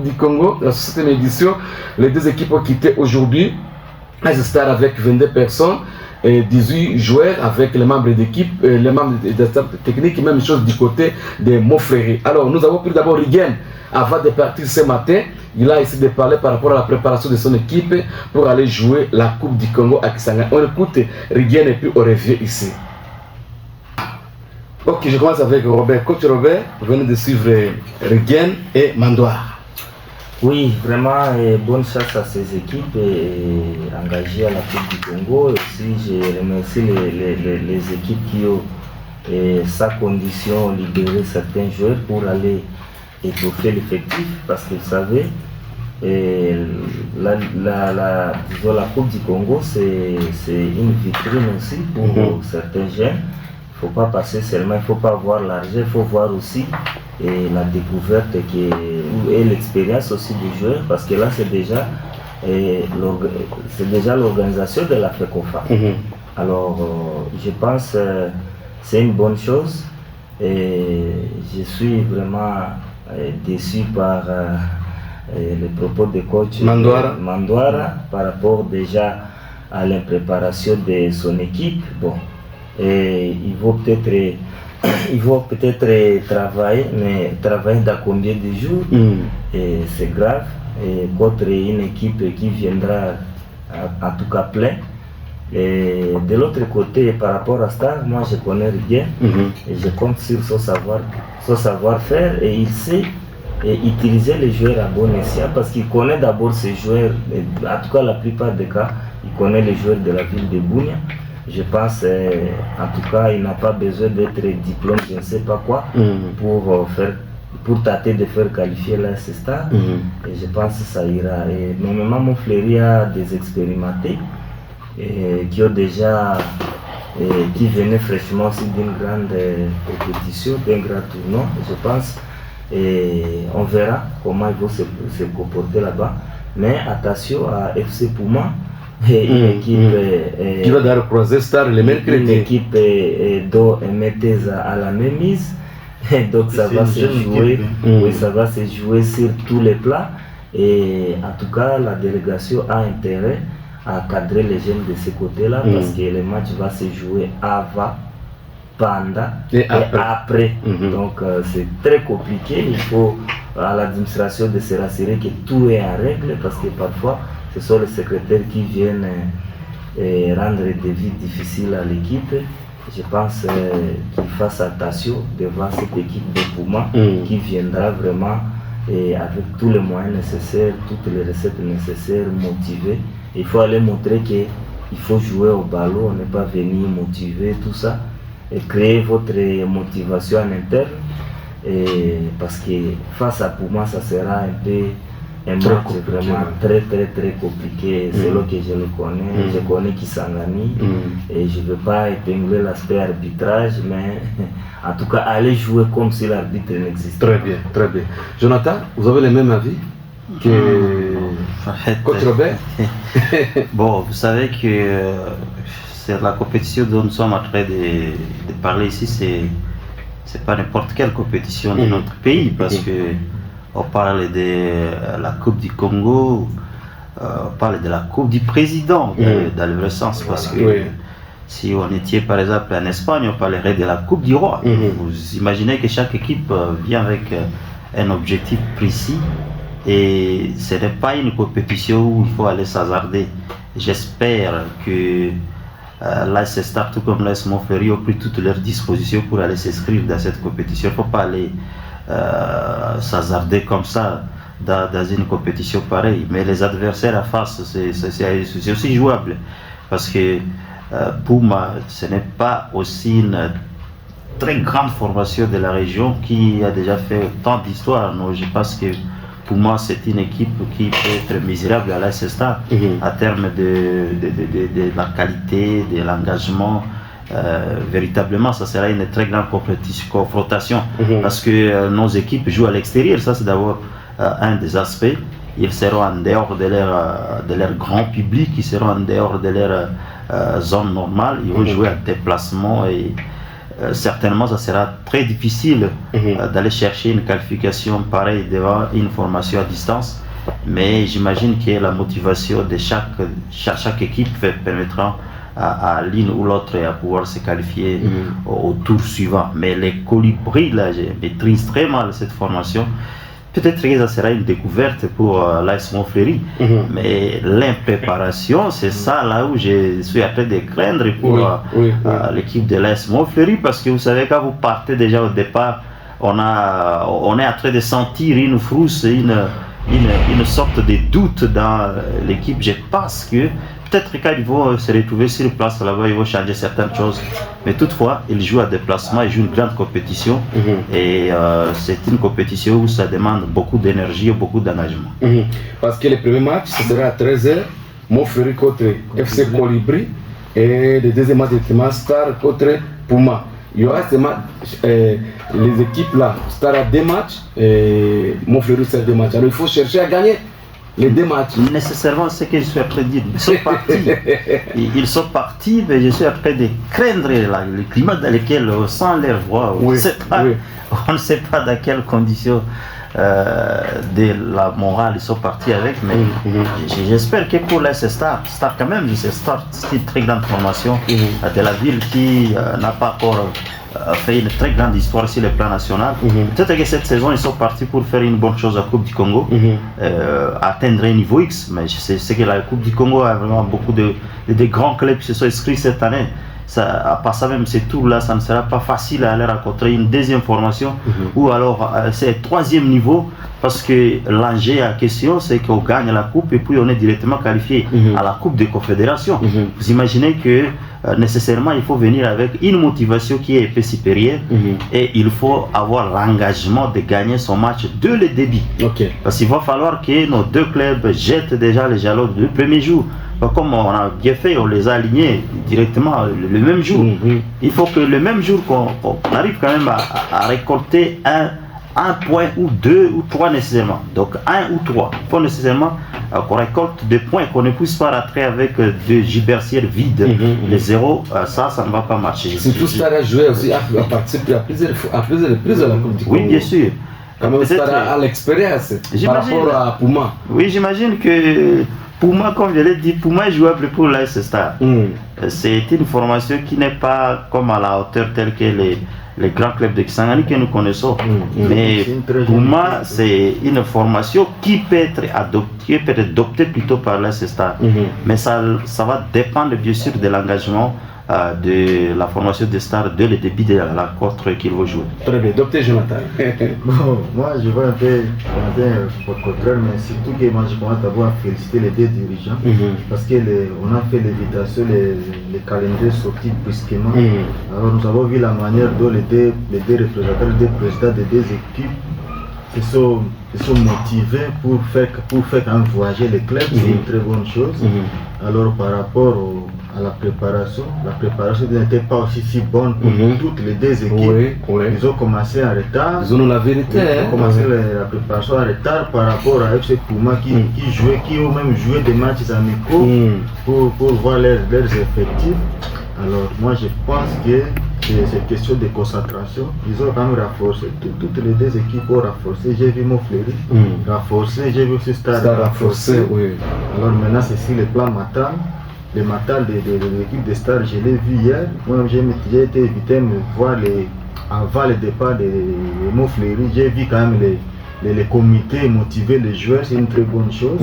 Coupe du Congo, la 7e édition. Les deux équipes ont quitté aujourd'hui. Un stade avec 22 personnes et 18 joueurs avec les membres d'équipe, les membres de staff technique, même chose du côté de Montfréré. Alors, nous avons pris d'abord Riguen avant de partir ce matin. Il a essayé de parler par rapport à la préparation de son équipe pour aller jouer la Coupe du Congo à Kisangani. On écoute Riguen et puis on revient ici. Ok, je commence avec Robert. Coach Robert, vous venez de suivre Riguen et Mandoire. Oui, vraiment, bonne chance à ces équipes engagées à la Coupe du Congo. Et aussi, je remercie les équipes qui ont, sans condition, libéré certains joueurs pour aller étoffer l'effectif. Parce que vous savez, disons, la Coupe du Congo, c'est une vitrine aussi pour certains jeunes. Il ne faut pas passer seulement, il ne faut pas voir l'argent, il faut voir aussi la découverte et l'expérience aussi du joueur, parce que là c'est déjà l'organisation de la FECOFA. Alors je pense que c'est une bonne chose et je suis vraiment déçu par les propos de coach Mandoara par rapport déjà à l'impréparation de son équipe. Bon. Et il faut peut-être travailler, mais travailler dans combien de jours, et c'est grave. Et contre une équipe qui viendra en tout cas plein. Et de l'autre côté, par rapport à Star, moi je connais Riguen et je compte sur son savoir-faire et il sait utiliser les joueurs à bon escient parce qu'il connaît d'abord ses joueurs, en tout cas la plupart des cas, il connaît les joueurs de la ville de Bunia. Je pense, en tout cas, il n'a pas besoin d'être diplôme, je ne sais pas quoi, pour tâter de faire qualifier la Star. Et je pense que ça ira. Et normalement, Montfleury a des expérimentés qui ont déjà, qui venaient fraîchement aussi d'une grande compétition, d'un grand tournoi. Je pense, et on verra comment ils vont se comporter là-bas. Mais attention à FC Puma. Une équipe qui va d'ailleurs croiser Star le mercredi. Une équipe dont Mettez à la même mise. Donc ça va se jouer. Oui, ça va se jouer sur tous les plans. Et en tout cas, la délégation a intérêt à cadrer les jeunes de ce côté-là parce que le match va se jouer avant, pendant et après. Donc c'est très compliqué. Il faut à l'administration de se rassurer que tout est en règle parce que parfois ce sont les secrétaires qui viennent rendre des vies difficiles à l'équipe. Je pense qu'ils fassent attention devant cette équipe de Puma qui viendra vraiment avec tous les moyens nécessaires, toutes les recettes nécessaires, motivées. Il faut aller montrer qu'il faut jouer au ballon, ne pas venir motiver, tout ça. Et créer votre motivation en interne. Parce que face à Puma, ça sera un peu un match vraiment très compliqué. C'est là que je le connais. Je connais Kisangani et je ne veux pas épingler l'aspect arbitrage, mais en tout cas aller jouer comme si l'arbitre n'existait pas. Très bien. Jonathan, vous avez le même avis que Coach Robert? Bon, vous savez que c'est la compétition dont nous sommes en train de parler ici, c'est pas n'importe quelle compétition de notre pays parce que on parle de la Coupe du Congo, on parle de la Coupe du Président, dans le vrai sens, parce que si on était par exemple en Espagne, on parlerait de la Coupe du Roi. Vous imaginez que chaque équipe vient avec un objectif précis et ce n'est pas une compétition où il faut aller s'hasarder. J'espère que l'AS Star, tout comme l'AS Montfleury, ont pris toutes leurs dispositions pour aller s'inscrire dans cette compétition. Il ne faut pas aller s'hasarder comme ça dans une compétition pareille, mais les adversaires à face c'est aussi jouable parce que Puma ce n'est pas aussi une très grande formation de la région qui a déjà fait tant d'histoire. Je pense que Puma c'est une équipe qui peut être misérable à l'AS Star à terme de la qualité, de l'engagement. Véritablement, ça sera une très grande confrontation parce que nos équipes jouent à l'extérieur. Ça, c'est d'abord un des aspects. Ils seront en dehors de leur grand public, ils seront en dehors de leur zone normale. Ils vont jouer à déplacement et certainement ça sera très difficile d'aller chercher une qualification pareille devant une formation à distance. Mais j'imagine que la motivation de chaque équipe permettra à l'une ou l'autre à pouvoir se qualifier au tour suivant. Mais les colibris, là, je maîtrise très mal cette formation. Peut-être que ça sera une découverte pour l'AS Montfleury, mais l'impréparation, c'est ça là où je suis en train de craindre pour l'équipe de l'AS Montfleury, parce que vous savez, quand vous partez déjà au départ, on est en train de sentir une frousse, une sorte de doute dans l'équipe. Je pense que peut-être quand ils vont se retrouver sur place là-bas, ils vont changer certaines choses. Mais toutefois, ils jouent à déplacement, ils jouent une grande compétition. Et c'est une compétition où ça demande beaucoup d'énergie et beaucoup d'engagement. Parce que le premier match, ce sera à 13h, Montfleury contre FC Colibri. Et le deuxième match, c'est Star contre Puma. Il y aura les équipes là, Star a 2 matchs et Montfleury c'est 2 matchs. Alors il faut chercher à gagner les 2 matchs. Nécessairement, c'est ce que je suis en train de dire. Ils sont partis. Ils sont partis, mais je suis en train de craindre le climat dans lequel on sent leur voix. On ne sait pas dans quelles conditions de la morale ils sont partis avec, mais j'espère que pour l'AS Star quand même, c'est une très grande formation de la ville qui n'a pas encore fait une très grande histoire sur le plan national. Peut-être que cette saison ils sont partis pour faire une bonne chose à la Coupe du Congo, atteindre un niveau X, mais je sais que la Coupe du Congo a vraiment beaucoup de grands clubs qui se sont inscrits cette année. À part ça même, ces tours-là, ça ne sera pas facile à aller rencontrer une deuxième formation ou alors c'est 3e niveau, parce que l'enjeu à question, c'est qu'on gagne la coupe et puis on est directement qualifié à la Coupe des Confédérations. Vous imaginez que nécessairement il faut venir avec une motivation qui est supérieure et il faut avoir l'engagement de gagner son match dès le début. Parce qu'il va falloir que nos 2 clubs jettent déjà les jalons du premier jour. Comme on a bien fait, on les a alignés directement le même jour. Il faut que le même jour qu'on arrive quand même à récolter un point ou 2 ou 3 nécessairement. Donc 1 ou 3. Il faut nécessairement qu'on récolte des points, qu'on ne puisse pas rentrer avec des gibertières vides. Les 0, ça ne va pas marcher. C'est tout ça à jouer aussi, à participer à plusieurs reprises à la Coupe du Congo. Oui, bien sûr. Comme à l'expérience par rapport à Puma. Oui, j'imagine que Puma, comme je l'ai dit, Puma est jouable pour l'AS Star. C'est une formation qui n'est pas comme à la hauteur telle que les grands clubs de Kisangani que nous connaissons. Mais Puma, c'est une formation qui peut être adoptée plutôt par l'AS Star. Mais ça va dépendre bien sûr de l'engagement de la formation des stars dès le début de la rencontre qu'ils vont jouer. Très bien, docteur Jonathan. Bon, moi je vois un peu au contraire, mais surtout que moi je commence d'abord à féliciter les 2 dirigeants parce qu'on a fait l'invitation, les calendriers sortis brusquement. Alors nous avons vu la manière dont les deux représentants, les 2 présidents des 2 équipes se sont motivés pour faire voyager les clubs, c'est une très bonne chose. Alors par rapport à la préparation n'était pas aussi si bonne pour toutes les 2 équipes. Ils ont commencé en retard. Ils ont la vérité. Ils ont commencé la préparation en retard par rapport à FC Puma qui ont même joué des matchs amicaux pour voir leurs effectifs. Alors moi je pense que c'est question de concentration. Ils ont quand même renforcé. Toutes les 2 équipes ont renforcé. J'ai vu Montfleury renforcé, j'ai vu aussi Stade renforcé. Alors maintenant c'est sur le plan matal. Le matal de l'équipe de Stars, je l'ai vu hier. Moi j'ai été invité à me voir avant le départ de Montfleury. J'ai vu quand même les comités motiver les joueurs, c'est une très bonne chose.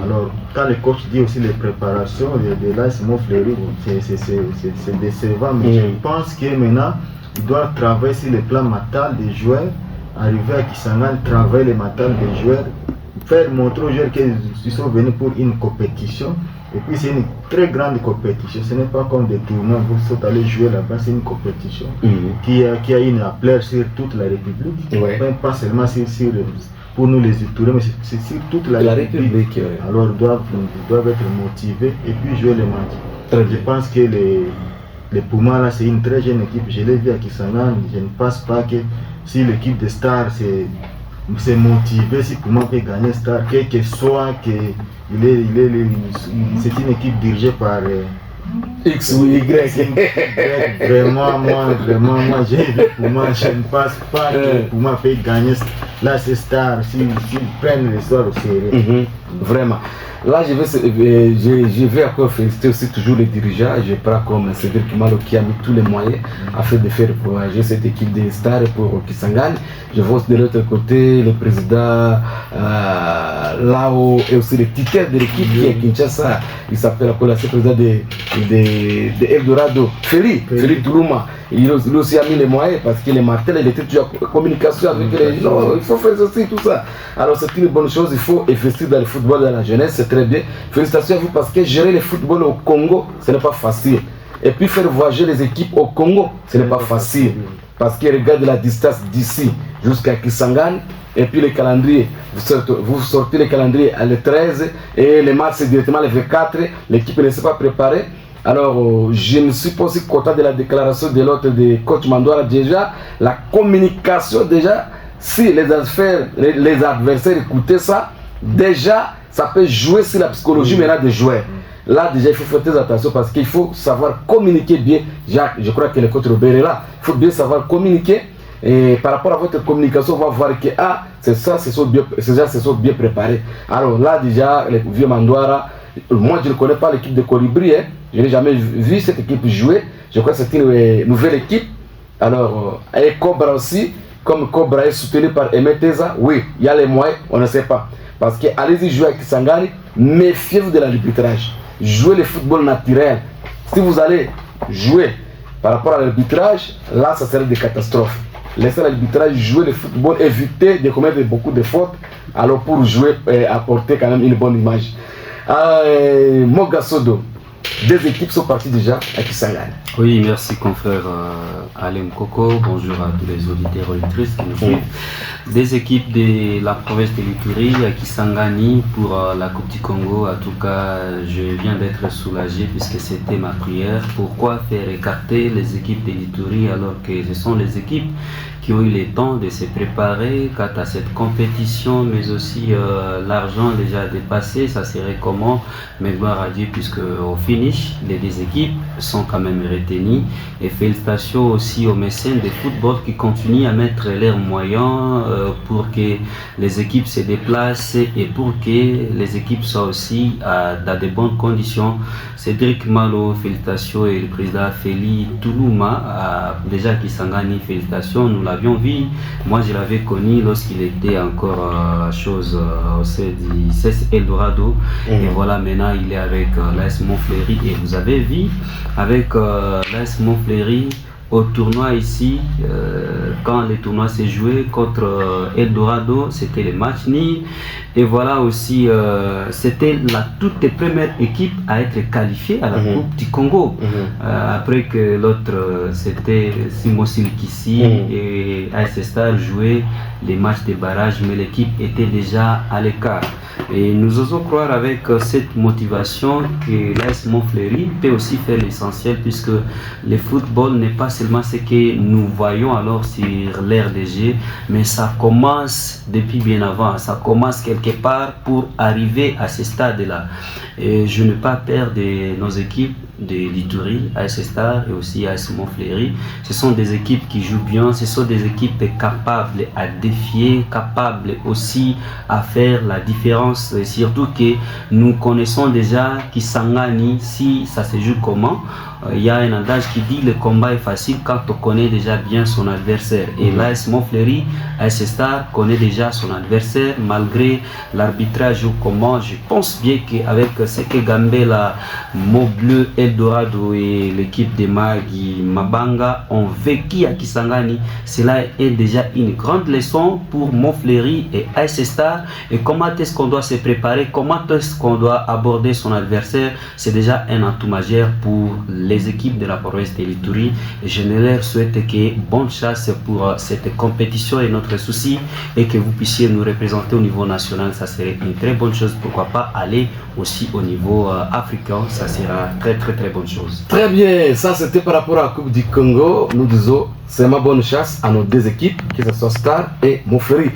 Alors quand le coach dit aussi les préparations de l'AS Montfleury, c'est décevant, mais je pense que maintenant il doit travailler sur le plan mental des joueurs, arriver à Kisangani, travailler le mental des joueurs, faire montrer aux joueurs qu'ils sont venus pour une compétition. Et puis c'est une très grande compétition, ce n'est pas comme des tournois, vous sont allés jouer là-bas, c'est une compétition qui a une ampleur sur toute la République, même pas seulement pour nous les Itourais, mais c'est sur toute la République. Alors ils doivent être motivés et puis jouer les matchs. Je pense que les Pumas là c'est une très jeune équipe, je l'ai vu à Kisangani, je ne pense pas que si l'équipe de Stars c'est motivé, si Puma peut gagner Star, quel que soit que c'est une équipe dirigée par X ou Y. Vraiment, moi, j'ai vu Puma, je ne pense pas que Puma peut gagner. Là, c'est Star, s'ils prennent l'histoire au sérieux. Vraiment. Là, je vais encore féliciter aussi toujours les dirigeants. Je prends comme Cédric Malo qui a mis tous les moyens afin de faire voyager cette équipe des stars pour Kisangani. Je vois de l'autre côté le président Lao et aussi le titulaire de l'équipe qui est Kinshasa. Il s'appelle le président de Eldorado, Feli Toulouma. Il aussi a mis les moyens parce que les matins, il était toujours en communication avec les gens. Il faut faire ceci, tout ça. Alors c'est une bonne chose, il faut investir dans le football, dans la jeunesse, c'est très bien. Félicitations à vous parce que gérer le football au Congo, ce n'est pas facile. Et puis faire voyager les équipes au Congo, ce n'est pas facile. Parce que regarde la distance d'ici jusqu'à Kisangani. Et puis le calendrier, vous sortez le calendrier à le 13 et les matchs c'est directement le 24. L'équipe ne s'est pas préparée. Alors, je ne suis pas aussi content de la déclaration de l'autre de coach Mandouara. Déjà, la communication, déjà, si les adversaires écoutaient ça, déjà, ça peut jouer sur la psychologie maintenant des joueurs. Là, déjà, il faut faire très attention parce qu'il faut savoir communiquer bien. Jacques, je crois que le coach Robert est là. Il faut bien savoir communiquer. Et par rapport à votre communication, on va voir que c'est ça, ces gens se sont bien préparés. Alors là, déjà, le vieux Mandouara, moi je ne connais pas l'équipe de Colibri, hein. Je n'ai jamais vu cette équipe jouer. Je crois que c'est une nouvelle équipe. Alors, et Cobra aussi, comme Cobra est soutenu par Emeteza, oui, il y a les moyens, on ne sait pas. Parce que allez-y jouer avec Kisangani, méfiez-vous de l'arbitrage. Jouez le football naturel. Si vous allez jouer par rapport à l'arbitrage, là, ça serait des catastrophes. Laissez l'arbitrage jouer le football, éviter de commettre beaucoup de fautes, alors pour jouer et apporter quand même une bonne image. Mogasodo, deux équipes sont parties déjà à Kisangani. Oui, merci confrère Alem Koko, bonjour à tous les auditeurs et auditrices qui nous suivent. Des équipes de la province de l'Ituri à Kisangani pour la Coupe du Congo. En tout cas, je viens d'être soulagé puisque c'était ma prière. Pourquoi faire écarter les équipes de l'Ituri alors que ce sont les équipes qui ont eu le temps de se préparer quant à cette compétition, mais aussi l'argent déjà dépassé, ça serait comment? Mais gloire à Dieu puisque au finish, les deux équipes sont quand même retenues. Et félicitations aussi aux mécènes de football qui continuent à mettre leurs moyens pour que les équipes se déplacent et pour que les équipes soient aussi dans de bonnes conditions. Cédric Malo, félicitations, et le président Feli Toulouma, déjà Kisangani, félicitations, nous l'avions vu, moi je l'avais connu lorsqu'il était encore au sein du CES Eldorado, et voilà maintenant il est avec l'AS Montfleury, et vous avez vu avec l'AS Montfleury au tournoi ici, quand le tournoi s'est joué contre Eldorado, c'était le match nul. Et voilà aussi, c'était la toute première équipe à être qualifiée à la Coupe du Congo. Après que l'autre, c'était Simosil Kissi et AS Star jouaient les matchs de barrage, mais l'équipe était déjà à l'écart. Et nous osons croire avec cette motivation que l'AS Montfleury peut aussi faire l'essentiel, puisque le football n'est pas seulement ce que nous voyons alors sur l'air des jeux, mais ça commence depuis bien avant, ça commence quelque part pour arriver à ce stade-là. Et je n'ai pas peur de nos équipes de l'Ituri, AS Star et aussi AS Montfleury. Ce sont des équipes qui jouent bien, ce sont des équipes capables à défier, capables aussi à faire la différence, et surtout que nous connaissons déjà Kisangani, si ça se joue comment. Il y a un adage qui dit le combat est facile quand on connaît déjà bien son adversaire. Et l'AS Montfleury, AS Star connaît déjà son adversaire malgré l'arbitrage ou comment. Je pense bien qu'avec ce que Gambela, Maubleu, Eldorado et l'équipe de Magui Mabanga ont vécu à Kisangani, cela est déjà une grande leçon pour Montfleury et AS Star. Et comment est-ce qu'on doit se préparer, comment est-ce qu'on doit aborder son adversaire, c'est déjà un atout majeur pour les équipes de la province de l'Ituri. Je leur souhaite que bonne chance pour cette compétition et notre souci, et que vous puissiez nous représenter au niveau national. Ça serait une très bonne chose. Pourquoi pas aller aussi au niveau africain, ça sera très bonne chose. Très bien, ça c'était par rapport à la Coupe du Congo. Nous disons c'est ma bonne chance à nos deux équipes, que ce soit Star et Montfleury.